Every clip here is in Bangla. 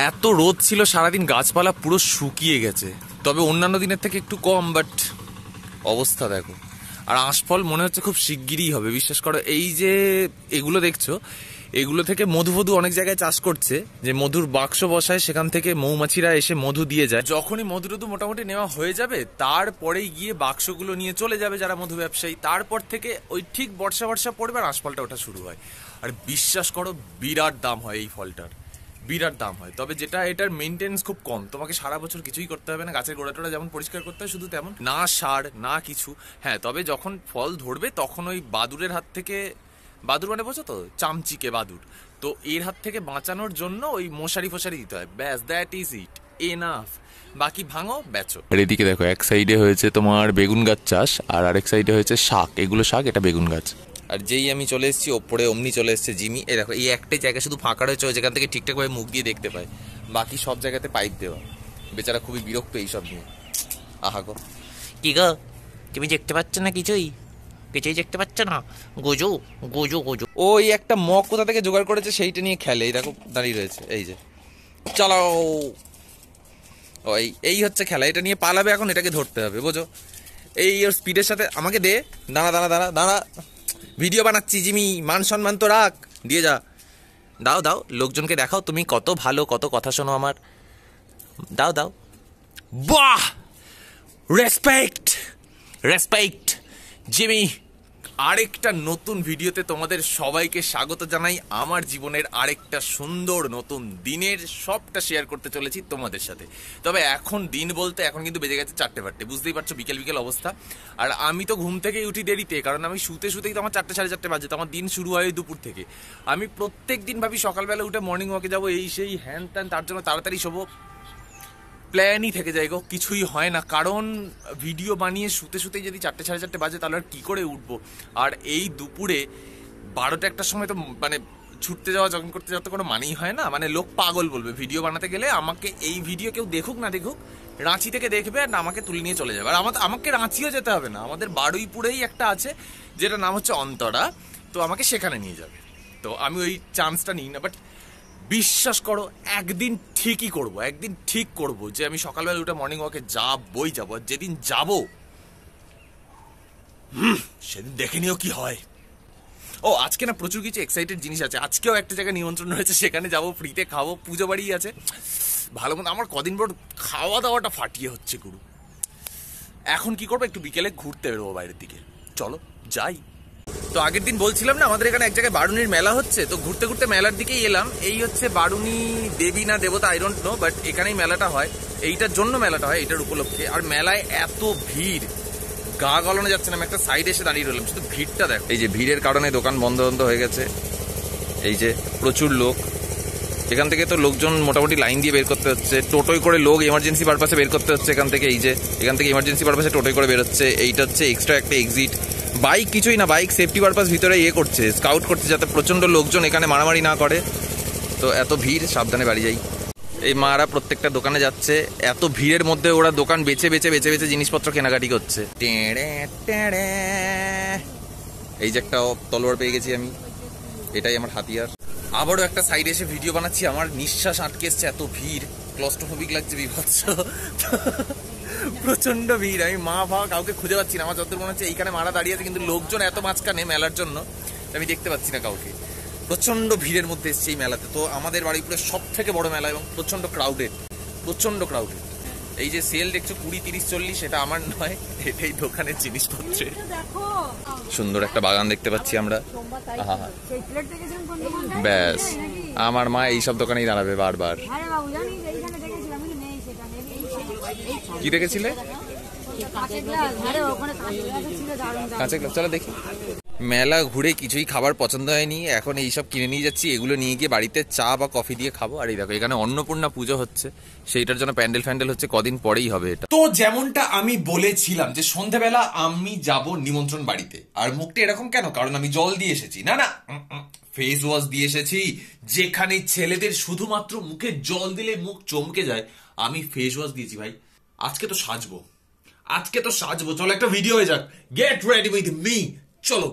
এত রোদ ছিল সারাদিন, গাছপালা পুরো শুকিয়ে গেছে, তবে অন্যান্য দিনের থেকে একটু কম, বাট অবস্থা দেখো। আর আঁশফল মনে হচ্ছে খুব শিগগিরই হবে, বিশ্বাস করো। এই যে এগুলো দেখছো, এগুলো থেকে মধু অনেক জায়গায় চাষ করছে, যে মধুর বাক্স বসায়, সেখান থেকে মৌমাছিরা এসে মধু দিয়ে যায়। যখনই মধু মোটামুটি নেওয়া হয়ে যাবে, তারপরেই গিয়ে বাক্সগুলো নিয়ে চলে যাবে যারা মধু ব্যবসায়ী। তারপর থেকে ওই ঠিক বর্ষা পড়বে আর আঁশফলটা ওঠা শুরু হয়। আর বিশ্বাস করো বিরাট দাম হয় এই ফলটার, বিরাট দাম হয়। তবে যেটা এটার মেনটেন্স খুব কম, তোমাকে সারা বছর কিছুই করতে হবে না। গাছের গোড়াটোড়া যেমন পরিষ্কার করতে হয় শুধু তেমন, না সার না কিছু। হ্যাঁ, তবে যখন ফল ধরবে তখন ওই বাদুরের হাত থেকে, বাদুর মানে বোঝো তো, চামচিকে বাদুর, তো এর হাত থেকে বাঁচানোর জন্য ওই মশারি ফশারি দিতে হয়, ব্যাস, দ্যাট ইজ ইট, এনাফ। বাকি ভাঙো বেচো। আর এদিকে দেখো, এক সাইডে হয়েছে তোমার বেগুন গাছ চাষ, আর আরেক সাইডে হয়েছে শাক। এগুলো শাক, এটা বেগুন গাছ। আর যেই আমি চলে এসেছি ওপরে, অমনি চলে এসেছে জিমি। এই দেখো, এই একটাই জায়গা শুধু ফাঁকা রয়েছে, ওই যেখান থেকে ঠিকঠাকভাবে মুখ দিয়ে দেখতে পায়, বাকি সব জায়গাতে পাইপ দেওয়া। বেচারা খুবই বিরক্ত এইসব নিয়ে। আহা গো, কি গো, তুমি দেখতে পাচ্ছ না? কিছুই দেখতে পাচ্ছ না? Gojo Gojo Gojo. ওই একটা মগ কোথা থেকে জোগাড় করেছে, সেইটা নিয়ে খেলে। এই দেখো দাঁড়িয়ে রয়েছে, এই যে, চালাও। ওই এই হচ্ছে খেলা, এটা নিয়ে পালাবে এখন, এটাকে ধরতে হবে, বোঝো। এই ওর স্পিডের সাথে আমাকে দে। দাঁড়া, ভিডিও বানাচ্ছি জিমি, মান সম্মান তো রাখ, দিয়ে যা। দাও, লোকজনকে দেখাও তুমি কত ভালো, কত কথা শোনো আমার। দাও। বাহ, রেসপেক্ট জিমি। আরেকটা নতুন ভিডিওতে তোমাদের সবাইকে স্বাগত জানাই। আমার জীবনের আরেকটা সুন্দর নতুন দিনের সবটা শেয়ার করতে চলেছি তোমাদের সাথে। তবে এখন দিন বলতে এখন কিন্তু বেজে গেছে 4টে, বুঝতেই পারছো, বিকেল অবস্থা। আর আমি তো ঘুম থেকেই উঠি দেরিতে, কারণ আমি শুতেই তো আমার 4টে সাড়ে 4টে বাজে, তো আমার দিন শুরু হয় দুপুর থেকে। আমি প্রত্যেক দিন ভাবি সকালবেলা উঠে মর্নিং ওয়াকে যাবো, এই সেই হ্যান ত্যান, তার জন্য তাড়াতাড়ি শোবো, প্ল্যানই থেকে যায় গো, কিছুই হয় না। কারণ ভিডিও বানিয়ে শুতেই যদি 4টে সাড়ে 4টে বাজে, তাহলে আর কী করে উঠবো। আর এই দুপুরে 12টা 1টার সময় তো মানে ছুটতে যাওয়া, জগিং করতে যাওয়া তো কোনো মানেই হয় না। মানে লোক পাগল বলবে ভিডিও বানাতে গেলে। আমাকে এই ভিডিও কেউ দেখুক না দেখুক, রাঁচি থেকে দেখবে আর আমাকে তুলে নিয়ে চলে যাবে। আর আমাকে রাঁচিও যেতে হবে না, আমাদের বারুইপুরেই একটা আছে যেটা নাম হচ্ছে অন্তরা, তো আমাকে সেখানে নিয়ে যাবে। তো আমি ওই চান্সটা নিই না, বাট বিশ্বাস করো একদিন ঠিক করবো যে আমি সকালবেলা উঠে মর্নিং ওয়াকে যাবো। আর যেদিন যাবো সেদিন দেখে নিও কি হয়। ও আজকে না প্রচুর কিছু এক্সাইটেড জিনিস আছে। আজকেও একটা জায়গায় নিমন্ত্রণ রয়েছে, সেখানে যাবো, ফ্রিতে খাবো, পুজো বাড়ি আছে ভালো মতো। আমার কদিন পর খাওয়া দাওয়াটা ফাটিয়ে হচ্ছে গুরু। এখন কি করবো, একটু বিকেলে ঘুরতে বেরোবো বাইরের দিকে, চলো যাই। তো আগের দিন বলছিলাম না আমাদের এখানে এক জায়গায় বারুনির মেলা হচ্ছে, তো ঘুরতে মেলার দিকেই এলাম। এই হচ্ছে বারুনি দেবী না দেবতা, আই ডোন্ট নো, বাট এখানেই মেলাটা হয়, এইটার জন্য মেলাটা হয়, এটার উপলক্ষে। আর মেলায় এত ভিড়, গা গলানো যাচ্ছে না। আমি একটা সাইডে এসে দাঁড়িয়ে রইলাম, শুধু ভিড়টা দেখো। এই যে ভিড়ের কারণে দোকান বন্ধ হয়ে গেছে, এই যে প্রচুর লোক। এখান থেকে তো লোকজন মোটামুটি লাইন দিয়ে বের করতে হচ্ছে, টোটোয় করে লোক এমার্জেন্সি পারপাসে বের করতে হচ্ছে এখান থেকে। এই যে এখান থেকে এমার্জেন্সি পারপাসে টোটোয় করে বের হচ্ছে। এইটা হচ্ছে এক্সট্রা একটা এক্সিট। বাইক কিছুই না, বাইক সেফটি পারপাস ভিতরে করছে, স্কাউট করছে, যাতে প্রচন্ড লোকজন এখানে মারামারি না করে। তো এত ভিড়, সাবধানে বাড়ি যাই। এই মারা প্রত্যেকটা দোকানে যাচ্ছে, এত ভিড়ের মধ্যে ওরা দোকান বেছে জিনিসপত্র কেনাকাটি করছে। এই যে একটা তলোয়ার পেয়ে গেছি আমি, এটাই আমার হাতিয়ার। আবারও একটা সাইডে এসে ভিডিও বানাচ্ছি, আমার নিঃশ্বাস আটকে এসছে, এত ভিড়, ক্লস্ট্রোফোবিক লাগছে বিভৎস, প্রচন্ড ভিড়। আমি মা কাউকে খুঁজে পাচ্ছি না। আমার যতদূর মনে হচ্ছে এইখানে মারা দাঁড়িয়ে আছে, কিন্তু লোকজন এত মাঝখানে মেলার জন্য আমি দেখতে পাচ্ছি না কাউকে। প্রচন্ড ভিড়ের মধ্যে এসছে এই মেলাতে। তো আমাদের বারুইপুরের সব থেকে বড় মেলা এবং প্রচন্ড ক্রাউডেড। এই যে সেল দেখছো 20, 30, 40, এটা আমার নয়, এটাই দোকানের জিনিসপত্রে। সুন্দর একটা বাগান দেখতে পাচ্ছি আমরা। ব্যাস, আমার মা এইসব দোকানেই দাঁড়াবে বারবার। কি দেখেছিলে? কাঁচা গ্লাস, চলো দেখি। মেলা ঘুরে কিছুই খাবার পছন্দ হয়নি, এখন এইসব কিনে নিয়ে যাচ্ছি। এগুলো নিয়ে গিয়ে বাড়িতে চা বা কফি দিয়ে খাবো। আর এই দেখো এখানে অন্নপূর্ণা পুজো হচ্ছে, সেইটার জন্য প্যান্ডেল হচ্ছে, কদিন পরেই হবে এটা। তো যেমনটা আমি বলেছিলাম যে সন্ধ্যাবেলা আমি যাব নিমন্ত্রণ বাড়িতে। আর মুখটা এরকম কেন? কারণ আমি জল দিয়ে এসেছি। না, ফেস ওয়াশ দিয়ে এসেছি। যেখানে ছেলেদের শুধুমাত্র মুখে জল দিলে মুখ চমকে যায়, আমি ফেস ওয়াশ দিয়েছি ভাই। আজকে তো সাজবো, চলো একটা ভিডিও হয়ে যাক। গেট রেডি উইথ মি, চলো।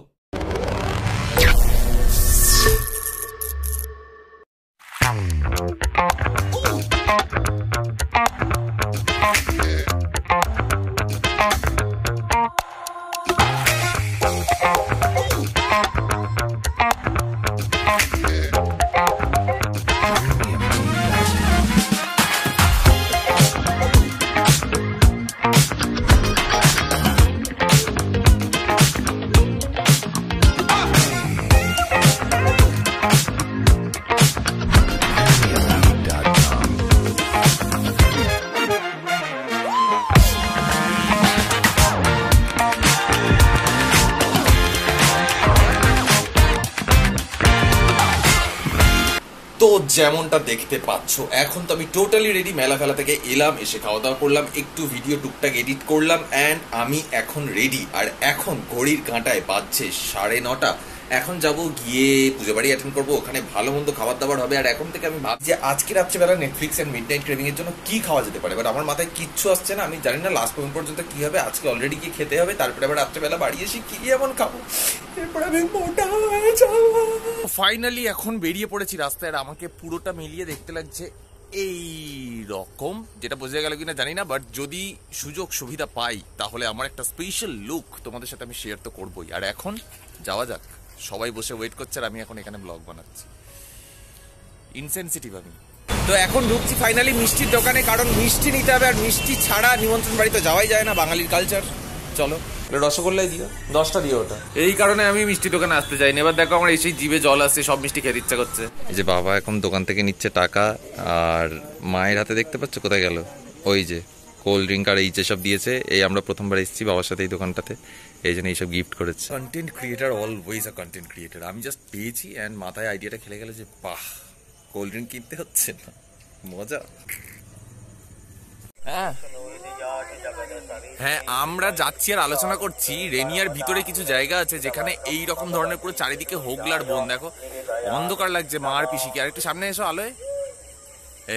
যেমনটা দেখতে পাচ্ছ এখন তো আমি টোটালি রেডি, মেলা ফেলা থেকে এলাম, এসে খাওয়া দাওয়া করলাম, একটু ভিডিও টুকটাক এডিট করলাম অ্যান্ড আমি এখন রেডি। আর এখন ঘড়ির কাঁটায় বাজছে 9:30। এখন যাব গিয়ে পুজো বাড়ি অ্যাটেন্ড করবো, ওখানে ভালো মন্দ খাবার দাবার হবে। আর এখন থেকে আমি ভাবছি যে আজকে রাত্রেবেলা নেটফ্লিক্স এন্ড মিডনাইট ক্রেভিং এর জন্য কি খাওয়া যেতে পারে, বাট আমার মাথায় কিচ্ছু আসছে না। আমি জানি না লাস্ট পর্যন্ত কি হবে। আজকে অলরেডি কি খেতে হবে, তারপরে আবার রাত্রেবেলা বাড়ি এসে কি এমন খাবো, এরপর আমি মোটা হয়ে যাবো। ফাইনালি এখন বেরিয়ে পড়েছি রাস্তায়, আর আমাকে পুরোটা মিলিয়ে দেখতে লাগছে এই রকম, যেটা বোঝা গেল কিনা জানি না, বাট যদি সুযোগ সুবিধা পাই তাহলে আমার একটা স্পেশাল লুক তোমাদের সাথে আমি শেয়ার তো করবোই। আর এখন যাওয়া যাক, সবাই বসে ওয়েট করছে আর আমি এখন এখানে ব্লগ বানাচ্ছি। ইনসেনসিটিভ আমি তো এখন ঢুকছি ফাইনালি মিষ্টির দোকানে, কারণ মিষ্টি নিতে হবে, আর মিষ্টি ছাড়া নিমন্ত্রণ বাড়িতে যাওয়াই যায় না, বাঙালির কালচার। চলো রসগোল্লাই দিও, 10টা দিও ওটা। এই কারণে আমি মিষ্টি দোকানে আসতে চাইনি। এবার দেখো আমার এসেই জিভে জল আসছে, সব মিষ্টি খেতে ইচ্ছা করছে। এই যে বাবা এখন দোকান থেকে নিচ্ছে টাকা, আর মায়ের হাতে দেখতে পাচ্ছ কোথায় গেল, ওই যে কোল্ড ড্রিঙ্ক আর এই যেসব দিয়েছে। এই আমরা প্রথমবার এসেছি বাবার সাথে এই দোকানটাতে, এই জন্য এইসব গিফট করেছে। Content creator always a content creator. আমি জাস্ট পেয়েছি অ্যান্ড মাথায় আইডিয়াটা খেলে গেল যে বাহ, কোল্ড ড্রিঙ্ক কিনতে হচ্ছে না, মজা। হ্যাঁ আমরা যাচ্ছি আর আলোচনা করছি, রেনিয়ার ভিতরে কিছু জায়গা আছে যেখানে এই রকম ধরনের পুরো চারিদিকে হোগলার বন। দেখো অন্ধকার লাগছে, মা আর পিসিকে। আর একটু সামনে এসো আলোয়,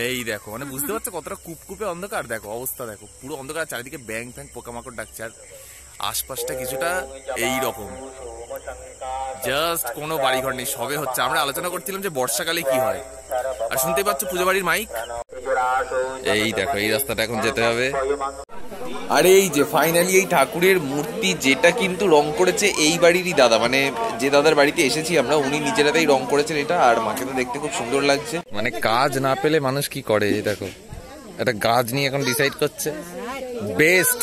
এই দেখো মানে বুঝতে পারছো কতটা কুপকুপে অন্ধকার। দেখো অবস্থা, দেখো পুরো অন্ধকার, চারিদিকে ব্যাং ফ্যাং পোকামাকড় ডাকছে, আর আশপাশটা কিছুটা এই রকম, জাস্ট কোনো বাড়িঘর নেই, সবে হচ্ছে। আমরা আলোচনা করছিলাম যে বর্ষাকালে কি হয়, আর শুনতে পাচ্ছ পুজো বাড়ির মাইক। এই দেখো এই রাস্তাটা এখন যেতে হবে। আর এই যে ফাইনালি এই ঠাকুরের মূর্তি, যেটা কিন্তু রং করেছে এই বাড়িরই দাদা, মানে যে দাদার বাড়িতে এসেছি আমরা, উনি নিজেরাতেই রং করেছেন এটা। আর মাকে তো দেখতে খুব সুন্দর লাগছে। মানে কাজ না পেলে মানুষ কি করে, এই দেখো একটা গাছ নিয়ে এখন ডিসাইড করছে বেস্ট।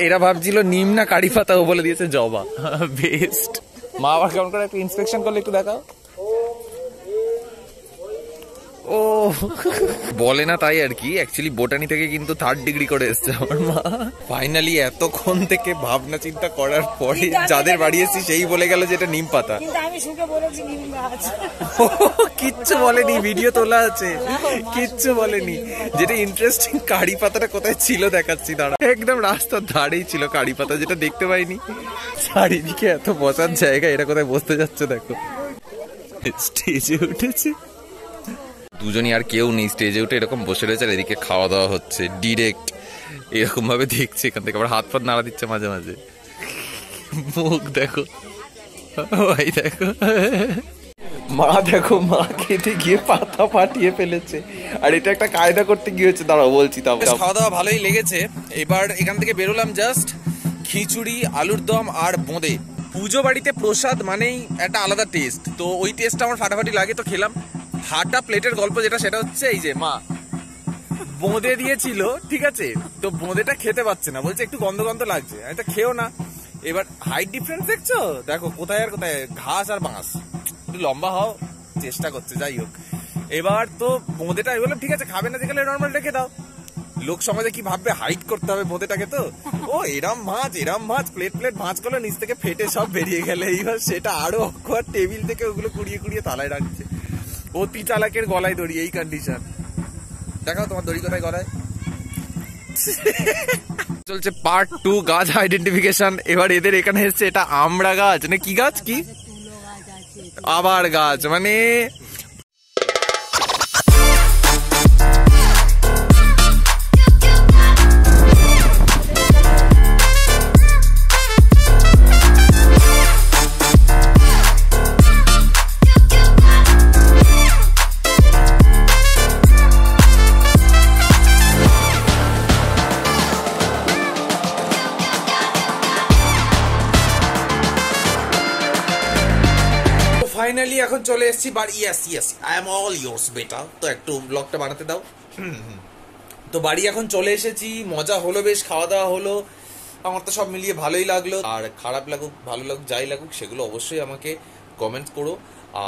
এরা ভাবছিল নিম না কারি পাতা, ও বলে দিয়েছে জবা। বেস্ট। মা আবার কেমন করে একটু ইন্সপেকশন করলে একটু দেখাও। ও বলে না তাই আর কি, অ্যাকচুয়ালি বোটানি থেকে কিন্তু 3rd ডিগ্রি করে এসছে আমার মা। ফাইনালি এতক্ষণ থেকে ভাবনা চিন্তা করার পরে যাদের বাড়ি এসেছি সেই বলে গেল যে এটা নিম পাতা। কিচ্ছু বলেনি, ভিডিও তোলা আছে, কিচ্ছু বলেনি। যেটা ইন্টারেস্টিং, কারি পাতাটা কোথায় ছিল দেখাচ্ছি দাঁড়া। একদম রাস্তার ধারেই ছিল কারি পাতা, যেটা দেখতে পাইনি। চারিদিকে এত বসার জায়গা, এটা কোথায় বসতে যাচ্ছে দেখো। স্টেজে উঠেছে দুজনই, আর কেউ নেই, স্টেজে উঠে এরকম বসে রয়েছে, আর এদিকে খাওয়া দাওয়া হচ্ছে ডিরেক্ট। এরকম ভাবে দেখছে এখান থেকে, আবার হাত ফাত নাড়া দিচ্ছে মাঝে মাঝে। মুখ দেখো, ভাই দেখো, মা দেখো, মা খেতে গিয়ে পাতা ফাটিয়ে ফেলেছে। আর এটা একটা কায়দা করতে গিয়েছে, দাঁড়াও বলছি। তাও খাওয়া দাওয়া ভালোই লেগেছে। এবার এখান থেকে বেরোলাম জাস্ট খিচুড়ি, আলুর দম আর বোঁদে। পুজো বাড়িতে প্রসাদ মানেই একটা আলাদা টেস্ট, তো ওই টেস্টটা আমার ফাটাফাটি লাগে, তো খেলাম। হাটা প্লেটের গল্প যেটা, সেটা হচ্ছে এই যে মা বোঁদে দিয়েছিল, ঠিক আছে, তো বোঁদেটা খেতে পাচ্ছে না, বলছে একটু গন্ধ গন্ধ লাগছে। আমি তো খেও না। এবার হাইট ডিফারেন্স দেখছো, দেখো কোথায় আর কোথায়, ঘাস আর বাঁশ। একটু লম্বা হও, চেষ্টা করছে, যাই হোক। এবার তো বোঁদেটা আমি বললাম ঠিক আছে, খাবে না যেখানে নর্মাল রেখে দাও। লোক সমাজে কি ভাববে, হাইট করতে হবে বোঁদেটাকে। তো ও এরাম মাছ, প্লেট প্লেট ভাঁজ করলো, নিচ থেকে ফেটে সব বেরিয়ে গেলে। এইবার সেটা আরো অক্ষর, টেবিল থেকে ওগুলো কুড়িয়ে কুড়িয়ে তালায় রাখছে। অতি চালাকের গলায় দড়ি, এই কন্ডিশন। দেখাও তোমার দড়ি কোথায় গলায়। চলছে পার্ট 2 গাছ আইডেন্টিফিকেশন। এবার এদের এখানে এসছে, এটা আমড়া গাছ না কি গাছ, কি আবার গাছ, মানে ফাইনালি এখন চলে এসেছি বাড়ি। Yes I am all yours বেটা। তো একটু ব্লগটা বানাতে দাও। তো বাড়ি এখন চলে এসেছি, মজা হলো বেশ, খাওয়া দাওয়া হলো। আমার তো সব মিলিয়ে ভালোই লাগলো। আর খারাপ লাগুক ভালো লাগুক যাই লাগুক, সেগুলো অবশ্যই আমাকে কমেন্ট করো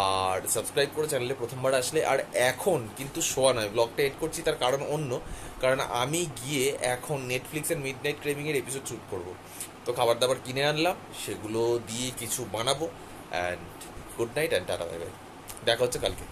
আর সাবস্ক্রাইব করো চ্যানেলে প্রথমবার আসলে। আর এখন কিন্তু শোয়া নয়, ব্লগটা এড করছি, তার কারণ অন্য, কারণ আমি গিয়ে এখন নেটফ্লিক্স এর মিডনাইট ক্রেভিং এর এপিসোড শুট করবো। তো খাবার দাবার কিনে আনলাম, সেগুলো দিয়ে কিছু বানাবো। And good night and tata, bye bye. দেখা হচ্ছে কালকে।